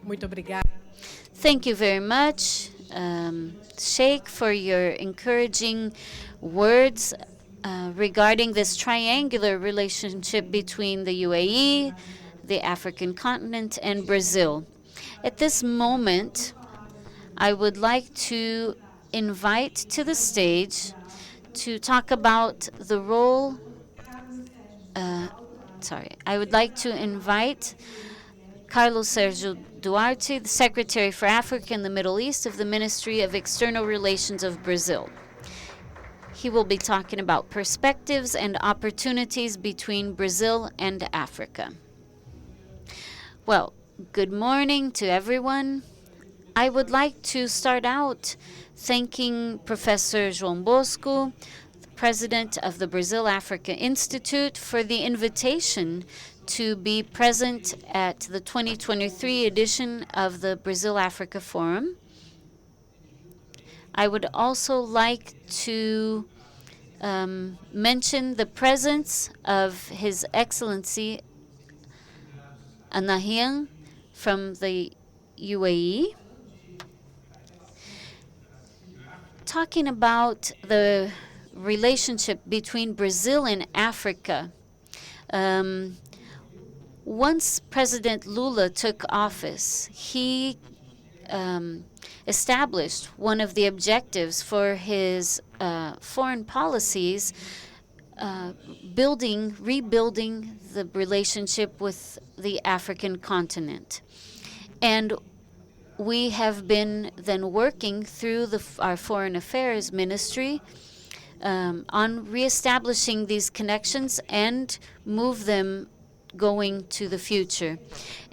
Muito obrigada. Thank you very much, Sheikh, for your encouraging words regarding this triangular relationship between the UAE, the African continent, and Brazil. At this moment, I would like to invite to the stage to talk about the role. I would like to invite Carlos Sergio Duarte, the Secretary for Africa and the Middle East of the Ministry of External Relations of Brazil. He will be talking about perspectives and opportunities between Brazil and Africa. Well, good morning to everyone. I would like to start out thanking Professor João Bosco, the President of the Brazil-Africa Institute, for the invitation to be present at the 2023 edition of the Brazil-Africa Forum. I would also like to mention the presence of His Excellency Anahian from the UAE. Talking about the relationship between Brazil and Africa, once President Lula took office, he established one of the objectives for his foreign policies, rebuilding the relationship with the African continent. And we have been then working through our Foreign Affairs Ministry on reestablishing these connections and move them going to the future.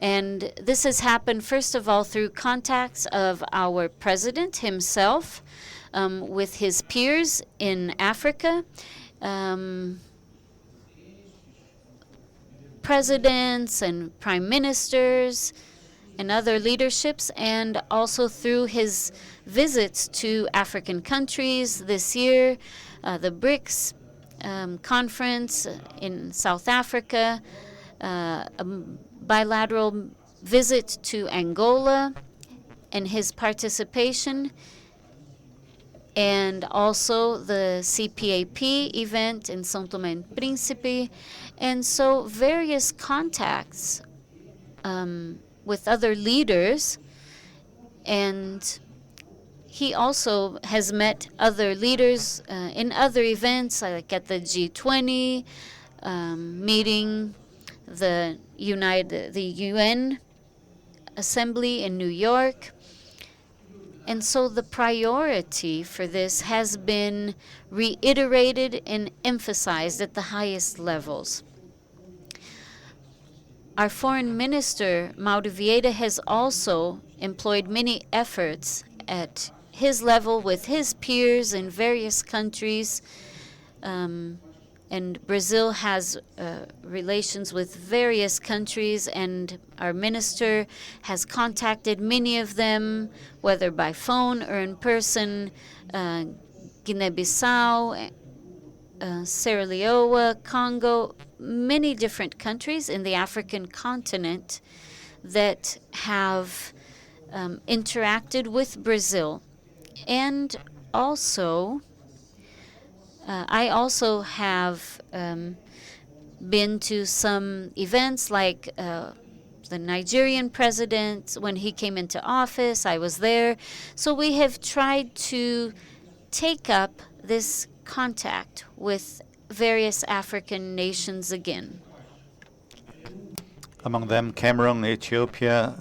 And this has happened, first of all, through contacts of our president himself with his peers in Africa, presidents and prime ministers and other leaderships, and also through his visits to African countries this year, the BRICS conference in South Africa, a bilateral visit to Angola and his participation, and also the CPAP event in São Tomé and Príncipe. And so various contacts with other leaders, and he also has met other leaders in other events, like at the G20 meeting, the UN Assembly in New York. And so the priority for this has been reiterated and emphasized at the highest levels. Our foreign minister, Mauro Vieira, has also employed many efforts at his level with his peers in various countries. And Brazil has relations with various countries, and our minister has contacted many of them, whether by phone or in person, Guinea-Bissau, Sierra Leone, Congo, many different countries in the African continent that have interacted with Brazil. And also, I also have been to some events like the Nigerian president, when he came into office, I was there. So we have tried to take up this contact with various African nations again. Among them, Cameroon, Ethiopia,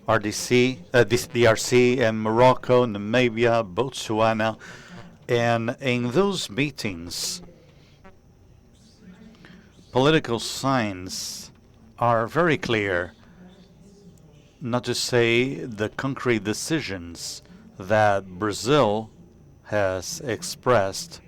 DRC, and Morocco, Namibia, Botswana. And in those meetings, political signs are very clear, not to say the concrete decisions that Brazil has expressed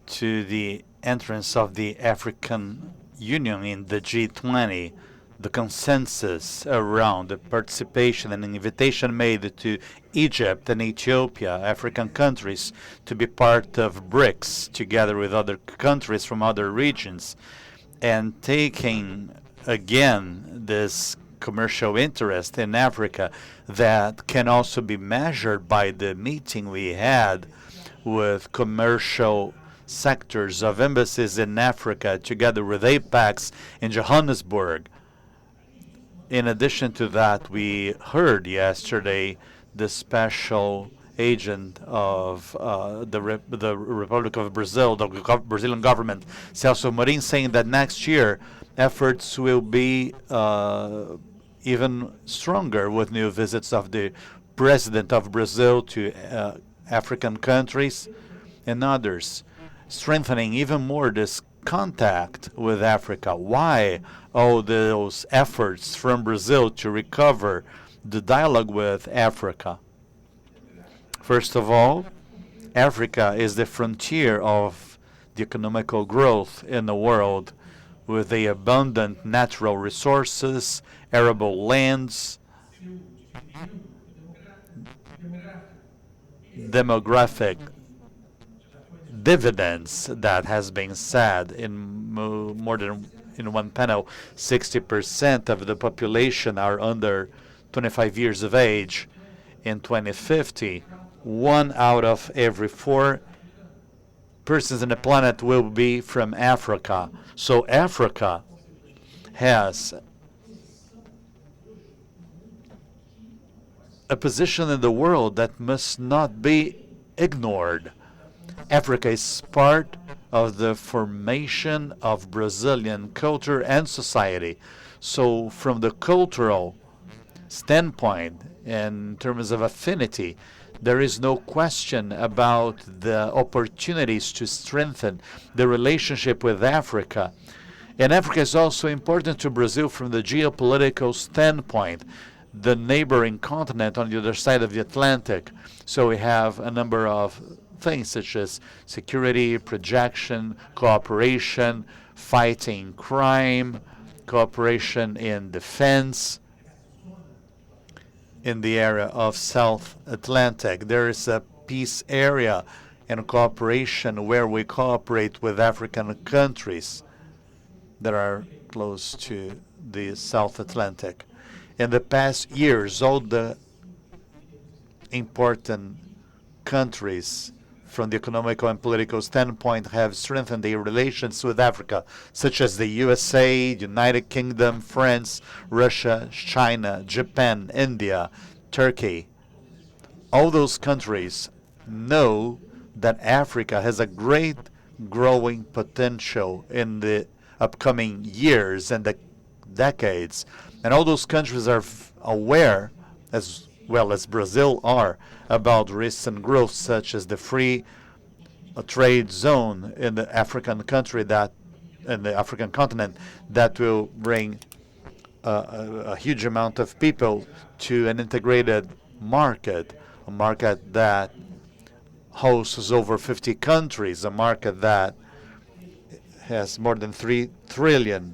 to the entrance of the African Union in the G20, the consensus around the participation and an invitation made to Egypt and Ethiopia, African countries, to be part of BRICS together with other countries from other regions, and taking again this commercial interest in Africa that can also be measured by the meeting we had with commercial sectors of embassies in Africa together with APEX in Johannesburg. In addition to that, we heard yesterday the special agent of the Republic of Brazil, the Brazilian government, Celso Amorim, saying that next year efforts will be even stronger with new visits of the President of Brazil to African countries and others, strengthening even more this contact with Africa. Why all those efforts from Brazil to recover the dialogue with Africa? First of all, Africa is the frontier of the economical growth in the world, with the abundant natural resources, arable lands, demographic dividends that has been said in more than in one panel. 60% of the population are under 25 years of age. In 2050, 1 out of every 4 persons on the planet will be from Africa. So Africa has a position in the world that must not be ignored. Africa is part of the formation of Brazilian culture and society. So from the cultural standpoint, in terms of affinity, there is no question about the opportunities to strengthen the relationship with Africa. And Africa is also important to Brazil from the geopolitical standpoint, the neighboring continent on the other side of the Atlantic. So we have a number of things such as security, projection, cooperation, fighting crime, cooperation in defense. In the area of South Atlantic, there is a peace area and cooperation where we cooperate with African countries that are close to the South Atlantic. In the past years, all the important countries from the economical and political standpoint have strengthened their relations with Africa, such as the USA, United Kingdom, France, Russia, China, Japan, India, Turkey. All those countries know that Africa has a great growing potential in the upcoming years and the decades. And all those countries are aware, as well as Brazil are, about recent growth, such as the free trade zone in the African country that, in the African continent, that will bring a huge amount of people to an integrated market, a market that hosts over 50 countries, a market that has more than 3 trillion.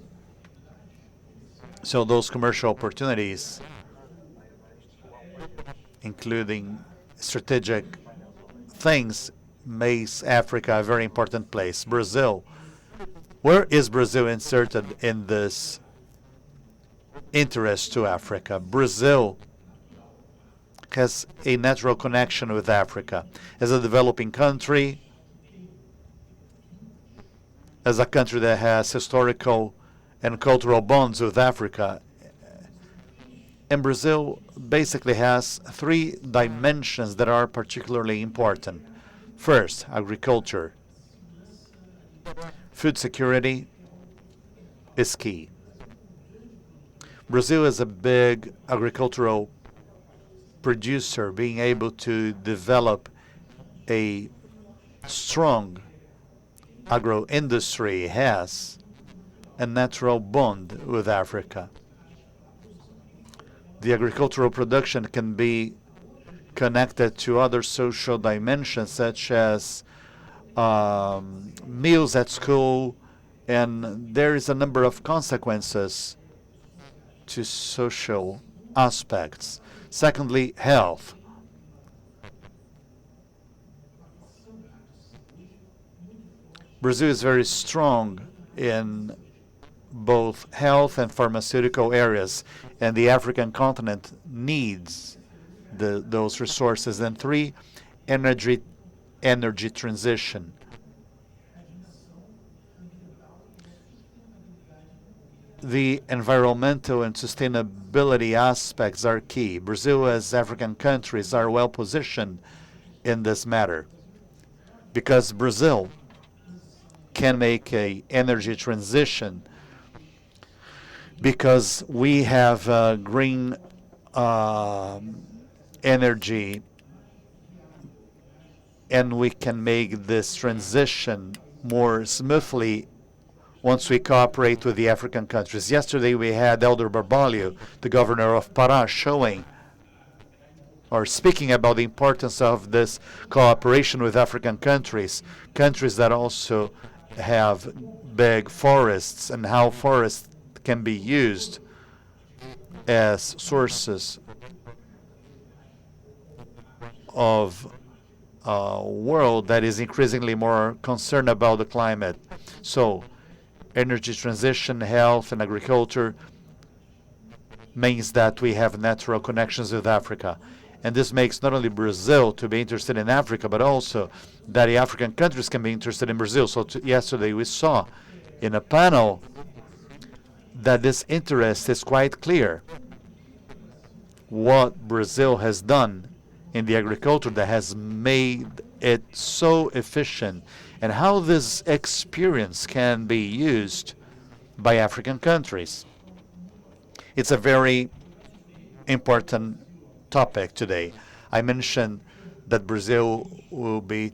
So those commercial opportunities, including strategic things, makes Africa a very important place. Brazil. Where is Brazil inserted in this interest to Africa? Brazil has a natural connection with Africa. As a developing country, as a country that has historical and cultural bonds with Africa, and Brazil basically has 3 dimensions that are particularly important. First, agriculture. Food security is key. Brazil is a big agricultural producer, being able to develop a strong agro industry has a natural bond with Africa. The agricultural production can be connected to other social dimensions, such as meals at school, and there is a number of consequences to social aspects. Secondly, health. Brazil is very strong in both health and pharmaceutical areas, and the African continent needs those resources. And three, energy transition. The environmental and sustainability aspects are key. Brazil, as African countries, are well positioned in this matter because Brazil can make an energy transition because we have green energy, and we can make this transition more smoothly once we cooperate with the African countries. Yesterday we had Elder Barbalho, the governor of Pará, showing or speaking about the importance of this cooperation with African countries, countries that also have big forests, and how forests can be used as sources of a world that is increasingly more concerned about the climate. So energy transition, health, and agriculture means that we have natural connections with Africa. And this makes not only Brazil to be interested in Africa, but also that the African countries can be interested in Brazil. So yesterday we saw in a panel that this interest is quite clear. What Brazil has done in the agriculture that has made it so efficient, and how this experience can be used by African countries. It's a very important topic today. I mentioned that Brazil will lead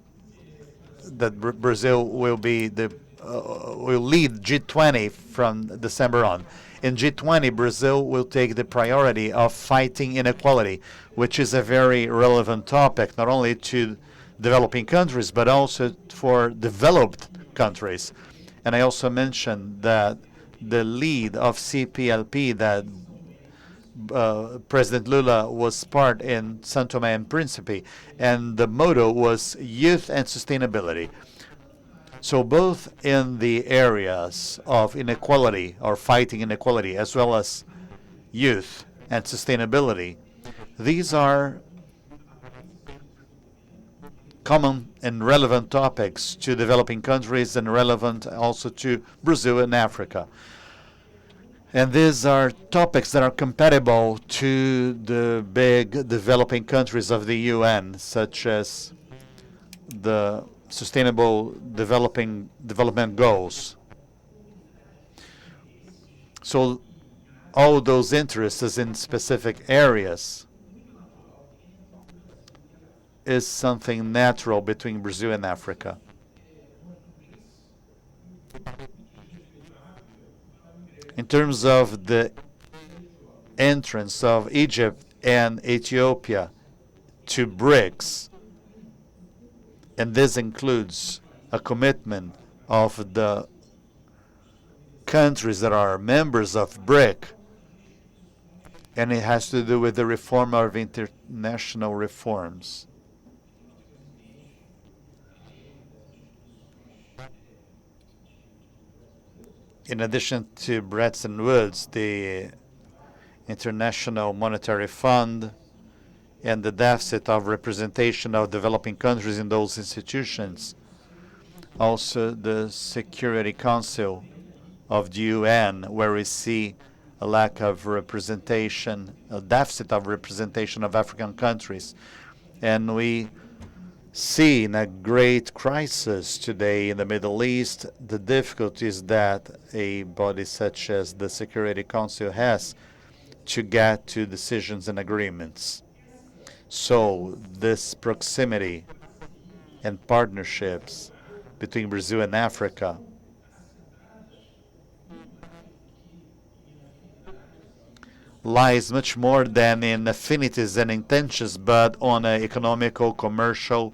G20 from December on. In G20, Brazil will take the priority of fighting inequality, which is a very relevant topic, not only to developing countries, but also for developed countries. And I also mentioned that the lead of CPLP that President Lula was part in São Tomé and Príncipe, and the motto was youth and sustainability. So both in the areas of inequality or fighting inequality, as well as youth and sustainability, these are common and relevant topics to developing countries and relevant also to Brazil and Africa. And these are topics that are compatible to the big developing countries of the UN, such as the Sustainable Development Goals. So all those interests in specific areas is something natural between Brazil and Africa. In terms of the entrance of Egypt and Ethiopia to BRICS, and this includes a commitment of the countries that are members of BRIC, and it has to do with the reform of international reforms. In addition to Bretton Woods, the International Monetary Fund, and the deficit of representation of developing countries in those institutions, also the Security Council of the UN, where we see a lack of representation, a deficit of representation of African countries. And we see in a great crisis today in the Middle East the difficulties that a body such as the Security Council has to get to decisions and agreements. So this proximity and partnerships between Brazil and Africa lies much more than in affinities and intentions, but on an economical, commercial,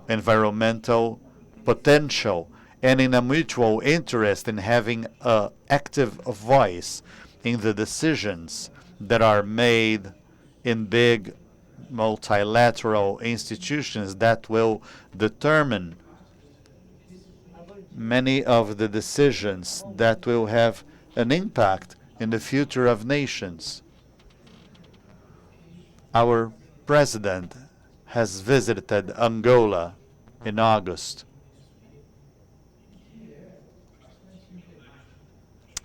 environmental potential, and in a mutual interest in having an active voice in the decisions that are made in big multilateral institutions that will determine many of the decisions that will have an impact in the future of nations. Our president has visited Angola in August,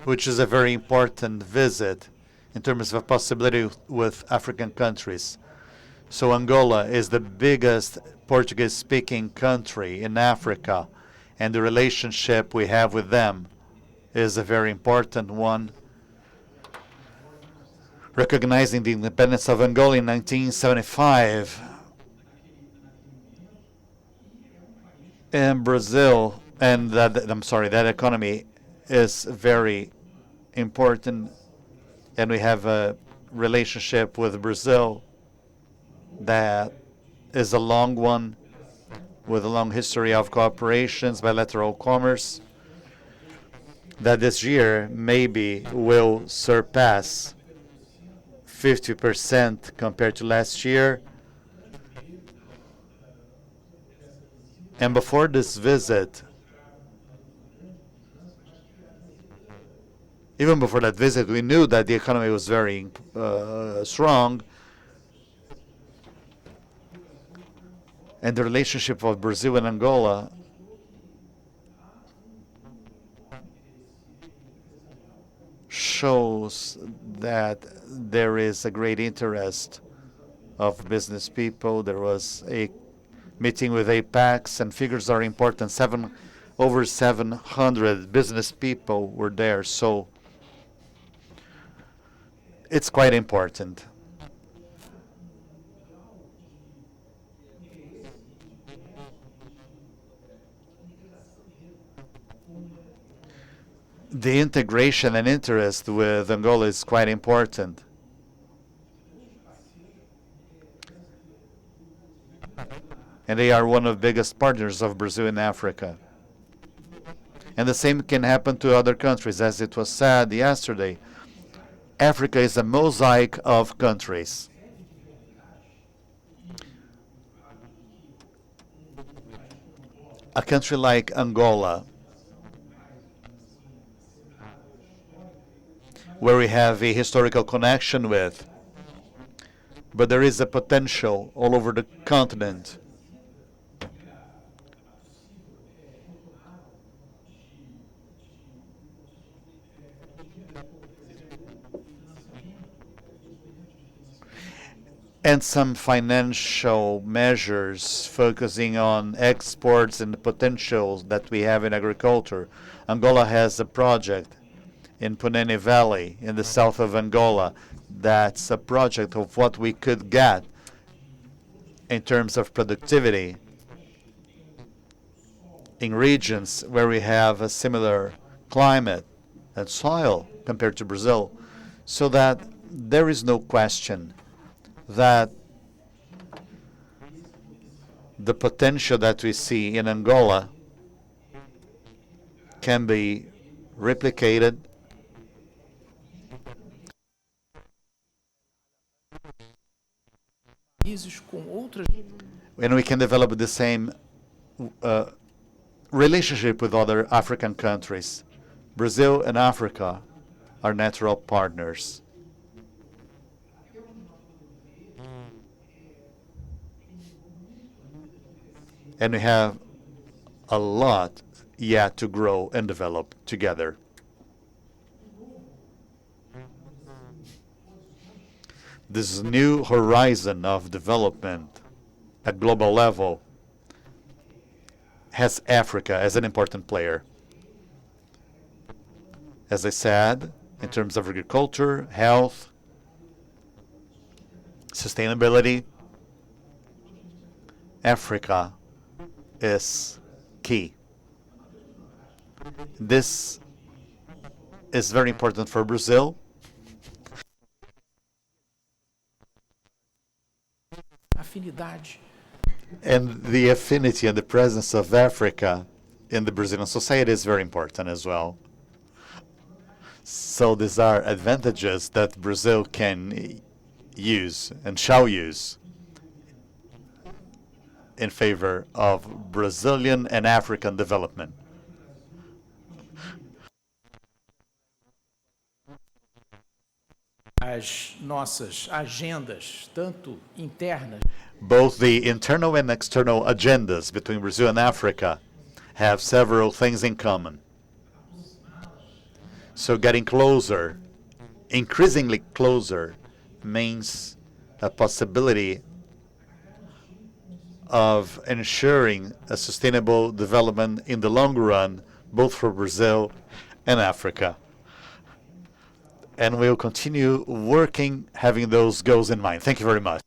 which is a very important visit in terms of a possibility with African countries. So Angola is the biggest Portuguese-speaking country in Africa, and the relationship we have with them is a very important one. Recognizing the independence of Angola in 1975, and Brazil, and that economy is very important, and we have a relationship with Brazil that is a long one, with a long history of cooperations, bilateral commerce, that this year maybe will surpass 50% compared to last year. And before this visit, even before that visit, we knew that the economy was very strong. And the relationship of Brazil and Angola shows that there is a great interest of business people. There was a meeting with APEX, and figures are important. Over 700 business people were there, so it's quite important. The integration and interest with Angola is quite important. And they are one of the biggest partners of Brazil in Africa. And the same can happen to other countries. As it was said yesterday, Africa is a mosaic of countries. A country like Angola, where we have a historical connection with, but there is a potential all over the continent. And some financial measures focusing on exports and the potentials that we have in agriculture. Angola has a project in Punene Valley in the south of Angola. That's a project of what we could get in terms of productivity in regions where we have a similar climate and soil compared to Brazil, so that there is no question that the potential that we see in Angola can be replicated and we can develop the same relationship with other African countries. Brazil and Africa are natural partners. And we have a lot yet to grow and develop together. This new horizon of development at global level has Africa as an important player. As I said, in terms of agriculture, health, sustainability, Africa is key. This is very important for Brazil. And the affinity and the presence of Africa in the Brazilian society is very important as well. So these are advantages that Brazil can use and shall use in favor of Brazilian and African development. as nossas agendas, tanto internas, Both the internal and external agendas between Brazil and Africa have several things in common. So getting closer, increasingly closer, means a possibility of ensuring a sustainable development in the long run, both for Brazil and Africa. And we'll continue working having those goals in mind. Thank you very much.